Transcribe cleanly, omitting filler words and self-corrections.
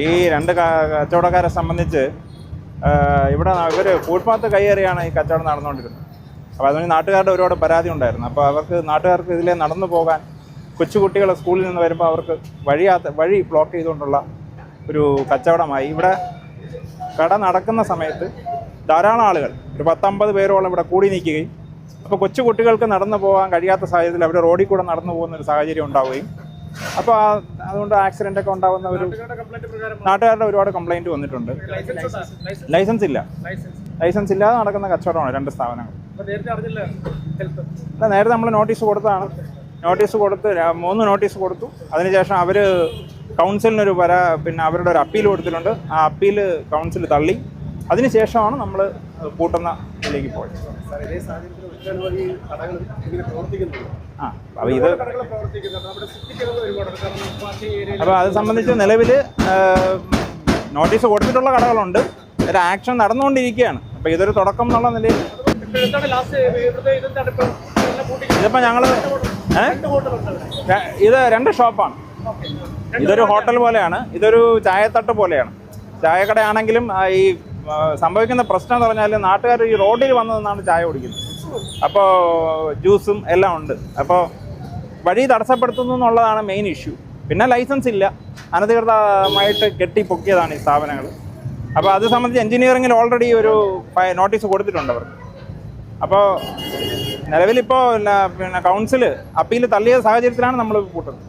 ഈ രണ്ട് കച്ചവടക്കാരെ സംബന്ധിച്ച് ഇവിടെ ഇവർ ഫുട്പാത്ത് കയ്യേറിയാണ് ഈ കച്ചവടം നടന്നുകൊണ്ടിരുന്നത്. അപ്പോൾ അതുകൊണ്ട് നാട്ടുകാരുടെ ഒരുപാട് പരാതി ഉണ്ടായിരുന്നു. അപ്പോൾ നാട്ടുകാർക്ക് ഇതിലേ നടന്നു പോകാൻ, കൊച്ചുകുട്ടികൾ സ്കൂളിൽ നിന്ന് വരുമ്പോൾ അവർക്ക് വഴി ബ്ലോക്ക് ചെയ്തുകൊണ്ടുള്ള ഒരു കച്ചവടമായി. ഇവിടെ കട നടക്കുന്ന സമയത്ത് ധാരാളം ആളുകൾ, ഒരു 10-50 പേരോളം ഇവിടെ കൂടി നിൽക്കുകയും, അപ്പോൾ കൊച്ചുകുട്ടികൾക്ക് നടന്നു പോകാൻ കഴിയാത്ത സാഹചര്യത്തിൽ അവർ റോഡിൽ കൂടെ നടന്നു പോകുന്നൊരു സാഹചര്യം ഉണ്ടാവുകയും, അപ്പോൾ അതുകൊണ്ട് ആക്സിഡൻ്റൊക്കെ ഉണ്ടാകുന്ന ഒരു നാട്ടുകാരുടെ ഒരുപാട് കംപ്ലൈൻറ്റ് വന്നിട്ടുണ്ട്. ലൈസൻസ് ഇല്ലാതെ നടക്കുന്ന കച്ചവടമാണ് രണ്ട് സ്ഥാപനങ്ങൾ. നേരത്തെ നമ്മൾ നോട്ടീസ് കൊടുത്തതാണ്. നോട്ടീസ് കൊടുത്ത് 3 നോട്ടീസ് കൊടുത്തു. അതിനുശേഷം അവർ കൗൺസിലിനൊരു പിന്നെ അവരുടെ ഒരു അപ്പീൽ കൊടുത്തിട്ടുണ്ട്. ആ അപ്പീൽ കൗൺസിൽ തള്ളി. അതിനുശേഷമാണ് നമ്മൾ കൂട്ടുന്ന ഇതിലേക്ക് പോയത്. അപ്പോൾ അത് സംബന്ധിച്ച് നിലവിൽ നോട്ടീസ് കൊടുത്തിട്ടുള്ള കടകളുണ്ട്. ഒരു ആക്ഷൻ നടന്നുകൊണ്ടിരിക്കുകയാണ്. അപ്പോൾ ഇതൊരു തുടക്കം എന്നുള്ള നിലയിൽ ഇതിപ്പോൾ ഞങ്ങൾ ഇത് 2 ഷോപ്പാണ്. ഇതൊരു ഹോട്ടൽ പോലെയാണ്, ഇതൊരു ചായത്തട്ട് പോലെയാണ്. ചായക്കടയാണെങ്കിലും ഈ സംഭവിക്കുന്ന പ്രശ്നം എന്ന് പറഞ്ഞാൽ നാട്ടുകാർ ഈ റോഡിൽ വന്നു നിന്നാണ് ചായ കുടിക്കുന്നത്. അപ്പോൾ ജ്യൂസും എല്ലാം ഉണ്ട്. അപ്പോൾ വഴി തടസ്സപ്പെടുത്തുന്നു എന്നുള്ളതാണ് മെയിൻ ഇഷ്യൂ. പിന്നെ ലൈസൻസ് ഇല്ല, അനധികൃതമായിട്ട് കെട്ടിപ്പൊക്കിയതാണ് ഈ സ്ഥാപനങ്ങൾ. അപ്പോൾ അത് സംബന്ധിച്ച് എഞ്ചിനീയറിങ്ങിൽ ഓൾറെഡി ഒരു നോട്ടീസ് കൊടുത്തിട്ടുണ്ട് അവർക്ക്. അപ്പോൾ നിലവിലിപ്പോൾ പിന്നെ കൗൺസിൽ അപ്പീൽ തള്ളിയ സാഹചര്യത്തിലാണ് നമ്മൾ കൂട്ടുന്നത്.